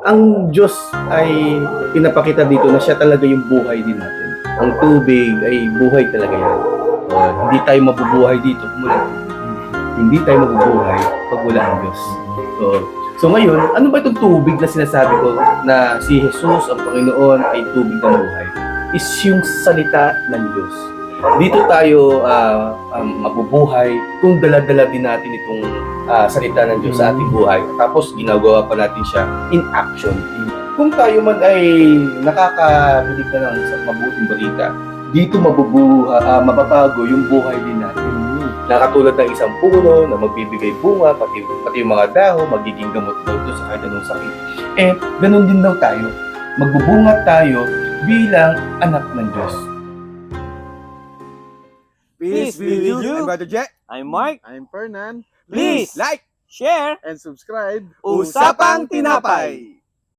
ang Diyos ay pinapakita dito na siya talaga yung buhay din natin. Ang tubig ay buhay talaga yan. Hindi tayo mabubuhay dito kung wala tubig. Hindi tayo mabubuhay pag wala ang Diyos. So ngayon, ano ba itong tubig na sinasabi ko na si Jesus, ang Panginoon, ay tubig ng buhay? Is yung salita ng Diyos. Dito tayo mabubuhay kung dala-dala din natin itong salita ng Diyos sa ating buhay. Tapos ginagawa pa natin siya in action. Kung tayo man ay nakakabilig na ng mabuting balita, dito mababago yung buhay din natin. Na katulad ng isang puno na magbibigay bunga, pati yung mga dahon, magiging gamot daw ito sa kahit anong sakit. Ganun din daw tayo. Magbubunga tayo bilang anak ng Diyos. Peace be with you. I'm Brother Jet. I'm Mark. I'm Fernan. Please like share and subscribe. Usapang Tinapay.